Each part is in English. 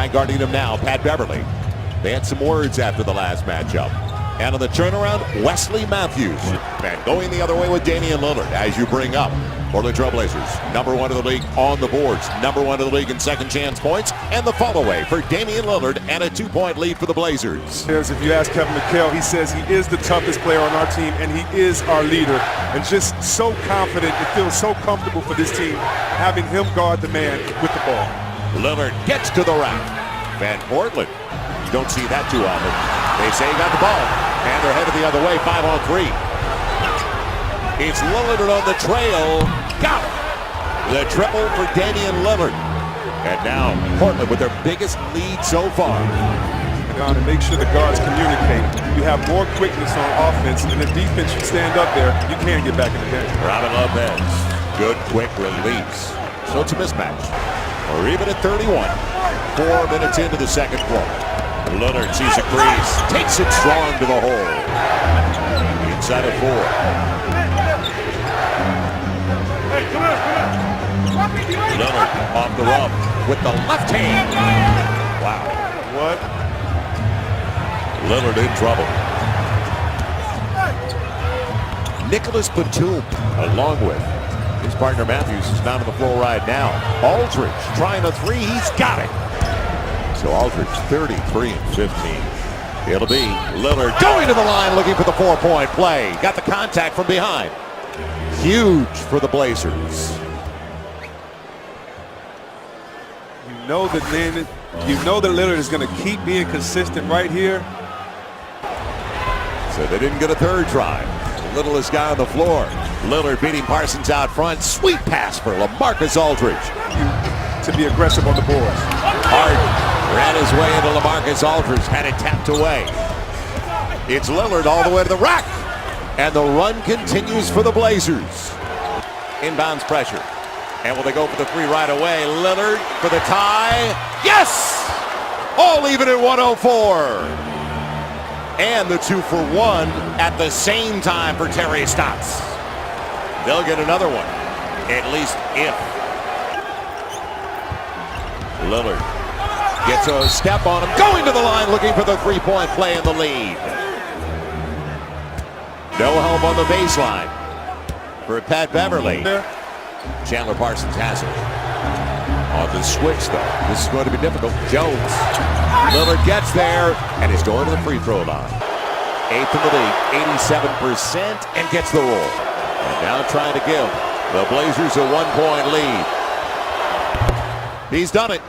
guy guarding him now, Pat Beverly. They had some words after the last matchup. And on the turnaround, Wesley Matthews. And going the other way with Damian Lillard, as you bring up. Portland Trailblazers, number 1 in the league on the boards, number 1 in the league in second chance points, and the follow-away for Damian Lillard and a 2-point lead for the Blazers. If you ask Kevin McHale, he says he is the toughest player on our team, and he is our leader. And just so confident, it feels so comfortable for this team, having him guard the man with the ball. Lillard gets to the rack. Van Portland, you don't see that too often. They say he got the ball, and they're headed the other way, 5-on-3. It's Lillard on the trail. Got it. The triple for Damian Lillard. And now Portland with their biggest lead so far. To make sure the guards communicate. You have more quickness on offense, and the defense should stand up there. You can't get back in the game. Robin Lopez. Good quick release. So it's a mismatch. Or even at 31. 4 minutes into the second quarter. Lillard sees a crease. Takes it strong to the hole. Inside of 4. Lillard off the rub with the left hand. Wow. What? Lillard in trouble. Nicholas Batum, along with his partner Matthews, is down on the floor right now. Aldridge trying a 3. He's got it. So Aldridge 33 and 15. It'll be Lillard going to the line looking for the 4-point play. Got the contact from behind. Huge for the Blazers. You know that Lillard is going to keep being consistent right here. So they didn't get a third try. The littlest guy on the floor. Lillard beating Parsons out front. Sweet pass for LaMarcus Aldridge. To be aggressive on the boards. Harden ran his way into LaMarcus Aldridge. Had it tapped away. It's Lillard all the way to the rack. And the run continues for the Blazers. Inbounds pressure. And will they go for the 3 right away? Lillard for the tie. Yes! All even at 104. And the 2 for 1 at the same time for Terry Stotts. They'll get another one, at least if. Lillard gets a step on him, going to the line looking for the 3-point play in the lead. No help on the baseline for Pat Beverly. Chandler Parsons has it. On the switch, though, this is going to be difficult. Jones. Lillard gets there, and he's going to the free throw line. 8th in the league, 87%, and gets the roll. And now trying to give the Blazers a 1-point lead. He's done it.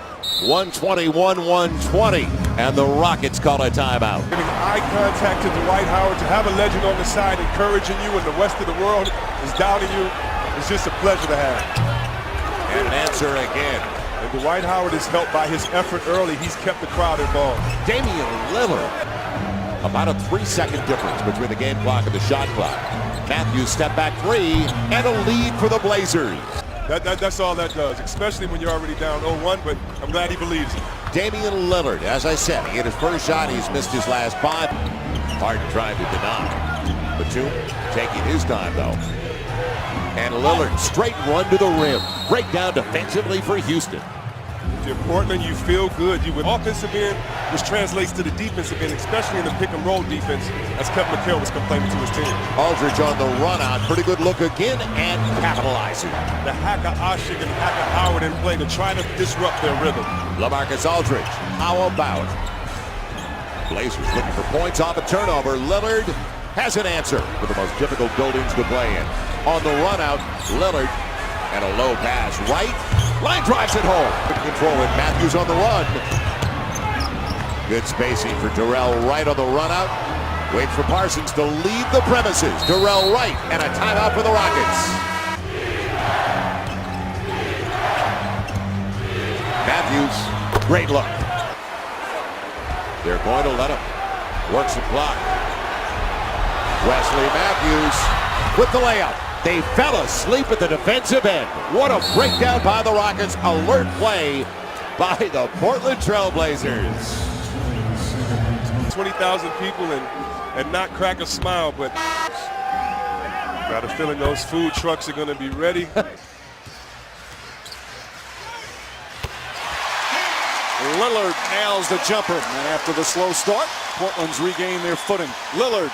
121-120, and the Rockets call a timeout. Giving eye contact to Dwight Howard, to have a legend on the side encouraging you when the rest of the world is doubting you, it's just a pleasure to have. And an answer again. And Dwight Howard is helped by his effort early. He's kept the crowd involved. Damian Lillard. About a 3-second difference between the game clock and the shot clock. Matthews step back 3 and a lead for the Blazers. That's all that does, especially when you're already down 0-1, but I'm glad he believes it. Damian Lillard, as I said, he hit his first shot. He's missed his last 5. Harden trying to deny. Batum taking his time, though. And Lillard, straight run to the rim. Breakdown defensively for Houston. In Portland, you feel good. You with offensive end, which translates to the defensive end, especially in the pick-and-roll defense, as Kevin McHale was complaining to his team. Aldridge on the run-out. Pretty good look again and capitalizing. The hack of Ashik and hack of Howard in play to try to disrupt their rhythm. LaMarcus Aldridge, how about? Blazers looking for points off a turnover. Lillard has an answer for the most difficult buildings to play in. On the run-out, Lillard, and a low pass right. Line drives it home. Good control with Matthews on the run. Good spacing for Darrell Wright on the run out. Waits for Parsons to leave the premises. Darrell Wright, and a timeout for the Rockets. Matthews, great look. They're going to let him. Works the clock. Wesley Matthews with the layup. They fell asleep at the defensive end. What a breakdown by the Rockets. Alert play by the Portland Trailblazers. 20,000 people and not crack a smile, but got a feeling those food trucks are going to be ready. Lillard nails the jumper. And after the slow start, Portland's regained their footing. Lillard,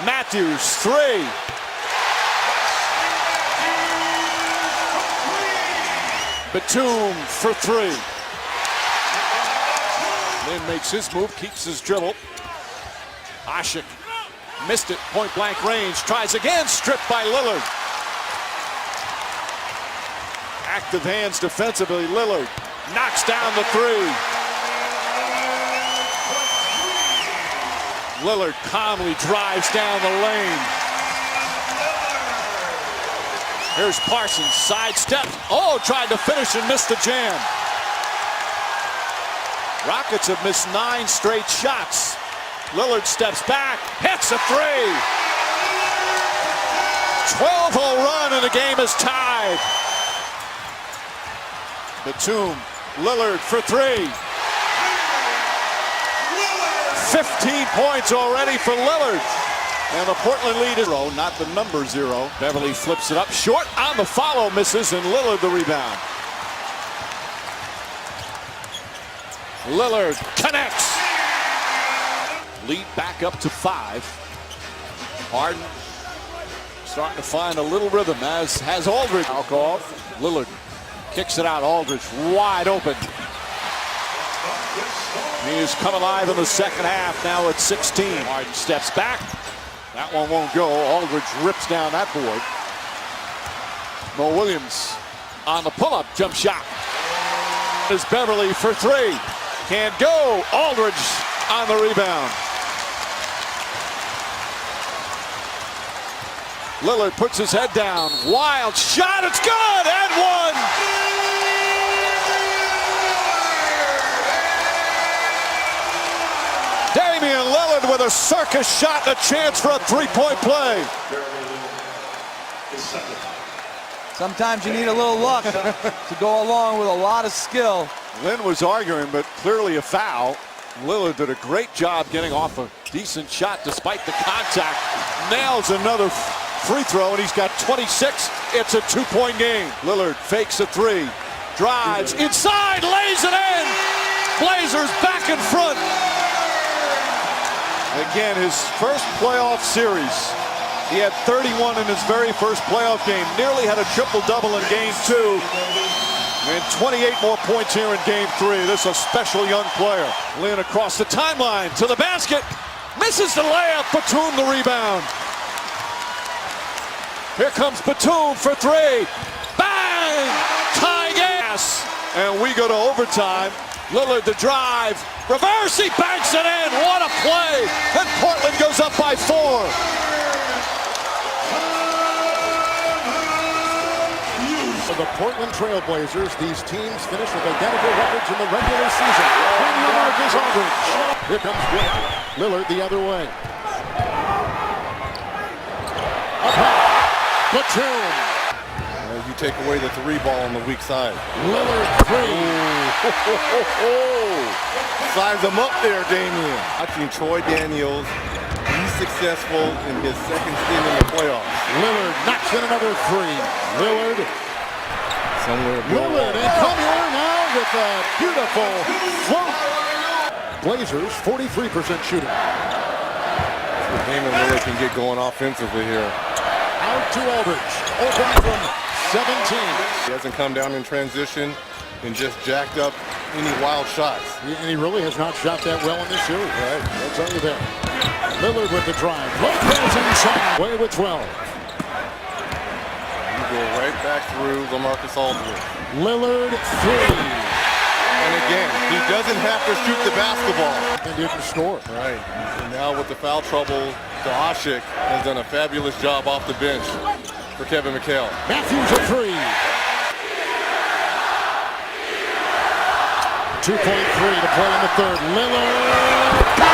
Matthews, three. Batum for three. Lynn makes his move, keeps his dribble. Ashik missed it, point blank range, tries again, stripped by Lillard. Active hands defensively, Lillard knocks down the three. Lillard calmly drives down the lane. Here's Parsons, sidesteps. Oh, tried to finish and missed the jam. Rockets have missed 9 straight shots. Lillard steps back, hits a three. 12-hole run and the game is tied. Batum, Lillard for three. 15 points already for Lillard. And the Portland lead is 0, not the number 0. Beverly flips it up short on the follow, misses, and Lillard the rebound. Lillard connects. Lead back up to 5. Harden starting to find a little rhythm, as has Aldridge. Foul call. Lillard kicks it out. Aldridge wide open. He's come alive in the second half. Now it's 16. Harden steps back. That one won't go. Aldridge rips down that board. Mo Williams on the pull-up jump shot. Is Beverly for three. Can't go. Aldridge on the rebound. Lillard puts his head down. Wild shot. It's good. And one. Damian Lillard with a circus shot and a chance for a three-point play. Sometimes you need a little luck to go along with a lot of skill. Lynn was arguing, but clearly a foul. Lillard did a great job getting off a decent shot despite the contact. Nails another free throw, and he's got 26. It's a 2-point game. Lillard fakes a three, drives inside, lays it in. Blazers back in front. Again, his first playoff series. He had 31 in his very first playoff game. Nearly had a triple-double in game 2. And 28 more points here in game 3. This is a special young player. Lynn across the timeline to the basket. Misses the layup. Batum the rebound. Here comes Batum for three. Bang! Tie game. And we go to overtime. Lillard the drive. Reverse, he banks it in. What a play. And Portland goes up by 4. For the Portland Trail Blazers, these teams finish with identical records in the regular season. And LaMarcus Aldridge. Here comes Lillard the other way. Up high. Batum. You take away the 3 ball on the weak side. Lillard three. Size him up there, Damian. Watching Troy Daniels be successful in his second stint in the playoffs. Lillard knocks in another three. Lillard. Lillard and Collier now with a beautiful float. Blazers 43% shooting. Damian Lillard can get going offensively here. Out to Aldridge. Open from 17. He hasn't come down in transition and just jacked up any wild shots. And he really has not shot that well in this series. Right, I'll tell you that. Lillard with the drive. Lopez inside. Way with 12. You go right back through LaMarcus Aldridge. Lillard three. And again, he doesn't have to shoot the basketball. And didn't score. Right. And now with the foul trouble, Ashik has done a fabulous job off the bench for Kevin McHale. Matthews a three. 2.3 to play in the third. Lillard.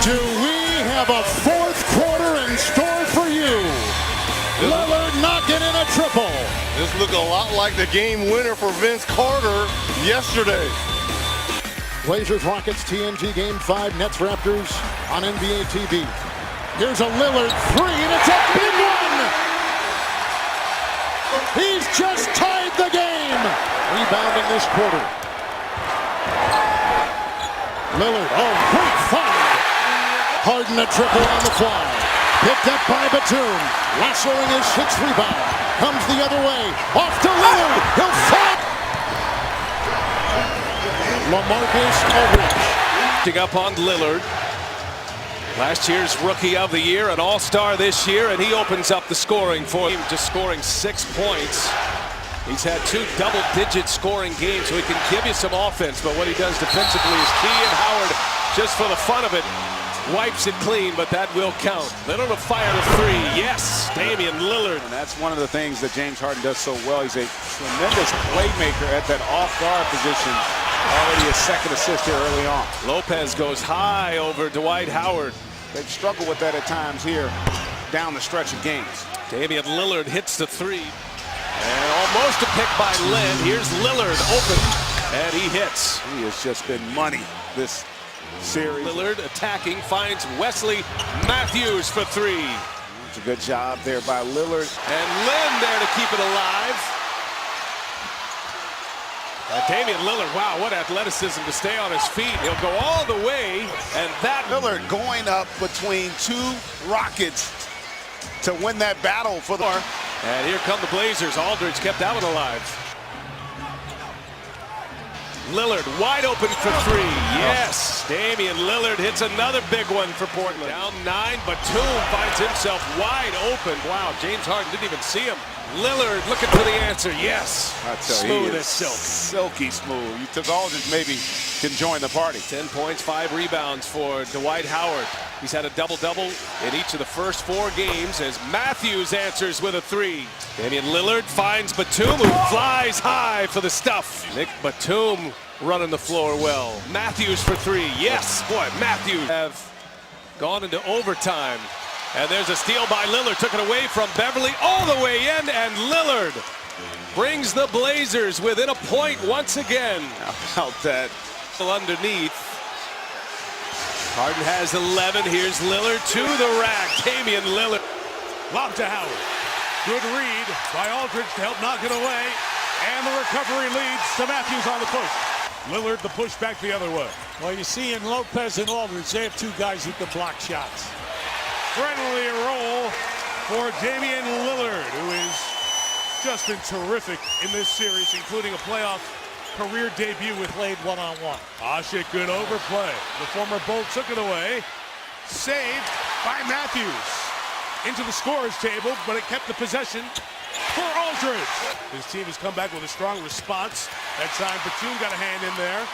Do we have a fourth quarter in store for you? Lillard knocking in a triple. This looked a lot like the game winner for Vince Carter yesterday. Blazers Rockets TNT Game 5, Nets Raptors on NBA TV. Here's a Lillard three, and it's a big one! He's just tied the game! Rebounding this quarter. Lillard, oh, great find! Harden a triple on the fly. Picked up by Batum. Lassoing his sixth rebound. Comes the other way. Off to Lillard. He'll fall. LaMarcus Aldridge. Up on Lillard. Last year's Rookie of the Year, an All-Star this year, and he opens up the scoring for him, just scoring 6 points. He's had 2 double-digit scoring games, so he can give you some offense, but what he does defensively is key, and Howard, just for the fun of it, wipes it clean, but that will count. Lillard will fire the 3. Yes, Damian Lillard. And that's one of the things that James Harden does so well. He's a tremendous playmaker at that off-guard position. Already a second assist here early on. Lopez goes high over Dwight Howard. They've struggled with that at times here down the stretch of games. Damian Lillard hits the 3. And almost a pick by Len. Here's Lillard open, and he hits. He has just been money this series. Lillard attacking, finds Wesley Matthews for 3. It's a good job there by Lillard. And Len there to keep it alive. Damian Lillard, wow, what athleticism to stay on his feet. He'll go all the way, and that... Lillard going up between 2 Rockets to win that battle for the... And here come the Blazers. Aldridge kept that one alive. Lillard wide open for 3. Yes, Damian Lillard hits another big one for Portland. Down 9, Batum finds himself wide open. Wow, James Harden didn't even see him. Lillard looking for the answer. Yes, I tell smooth you, as silk. Silky smooth. You took Aldridge maybe can join the party. 10 points, 5 rebounds for Dwight Howard. He's had a double-double in each of the first 4 games as Matthews answers with a 3. Damian Lillard finds Batum, who flies high for the stuff. Nick Batum running the floor well. Matthews for 3. Yes, boy, Matthews have gone into overtime. And there's a steal by Lillard. Took it away from Beverly all the way in, and Lillard brings the Blazers within a point once again. How about that? Underneath. Harden has 11. Here's Lillard to the rack. Damian Lillard. Lob to Howard. Good read by Aldridge to help knock it away. And the recovery leads to Matthews on the push. Lillard the push back the other way. Well, you see in Lopez and Aldridge, they have 2 guys who can block shots. Friendly roll for Damian Lillard, who has just been terrific in this series, including a playoff career debut with Played one-on-one. Asik, good overplay. The former Bull took it away. Saved by Matthews. Into the scorer's table, but it kept the possession for Aldridge. His team has come back with a strong response. That time, Batum got a hand in there.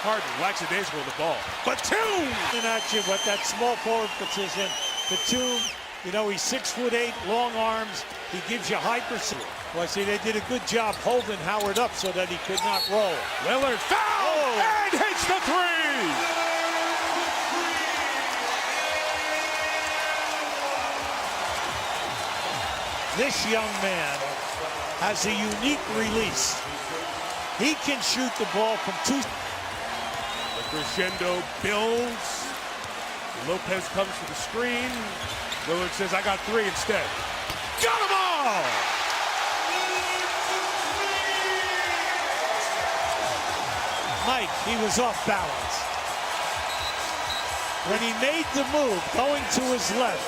Harden, lackadaisical with the ball. Batum! And at you, but that small forward position, Batum, you know, he's 6'8", long arms. He gives you high pursuit. Well, see, they did a good job holding Howard up so that he could not roll. Lillard foul and hits the 3! This young man has a unique release. He can shoot the ball from 2. The crescendo builds. Lopez comes to the screen. Lillard says, I got 3 instead. Got them all! Mike, he was off balance. When he made the move, going to his left.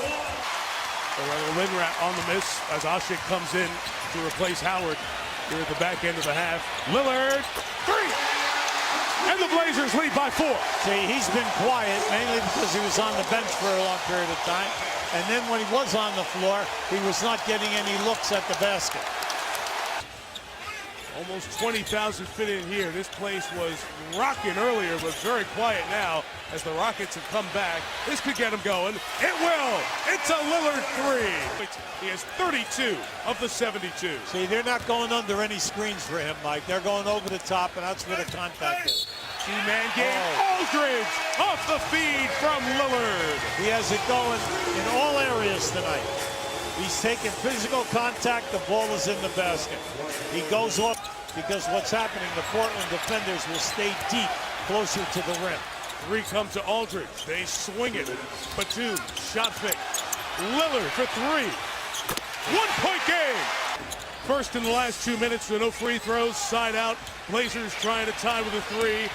Lillard on the miss as Asik comes in to replace Howard here at the back end of the half. Lillard, 3! And the Blazers lead by 4. See, he's been quiet, mainly because he was on the bench for a long period of time. And then when he was on the floor, he was not getting any looks at the basket. Almost 20,000 fit in here. This place was rocking earlier, but very quiet now as the Rockets have come back. This could get them going. It will. It's a Lillard 3. He has 32 of the 72. See, they're not going under any screens for him, Mike. They're going over the top, and that's where the contact is. Two-man game. Aldridge off the feed from Lillard. He has it going in all areas tonight. He's taking physical contact. The ball is in the basket. He goes off because what's happening, the Portland defenders will stay deep closer to the rim. Three come to Aldridge. They swing it. Batum, shot fake. Lillard for three. 1-point game. First in the last 2 minutes, so no free throws. Side out. Blazers trying to tie with a three.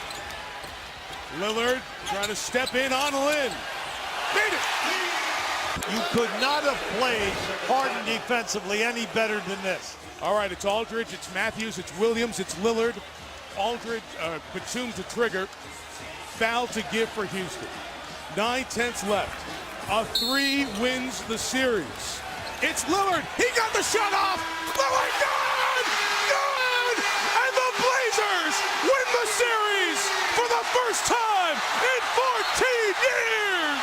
Lillard trying to step in on Lynn. Made it. You could not have played Harden defensively any better than this. All right, it's Aldridge, it's Matthews, it's Williams, it's Lillard. Aldridge, Batum's the trigger. Foul to give for Houston. 9/10 left. A three wins the series. It's Lillard. He got the shot off. Lillard, good! Good! And the Blazers win the series for the first time in 14 years!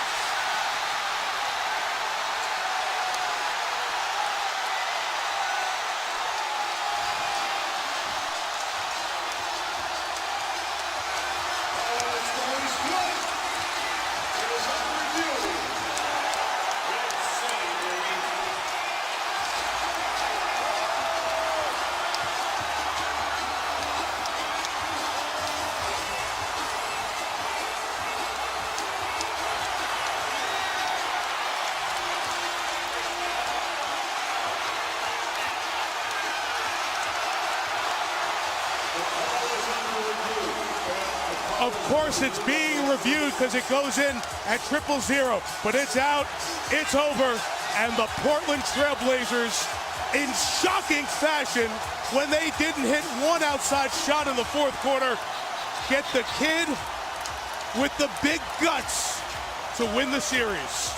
Of course, it's being reviewed because it goes in at 0-0, but it's out, it's over, and the Portland Trail Blazers, in shocking fashion, when they didn't hit one outside shot in the fourth quarter, get the kid with the big guts to win the series.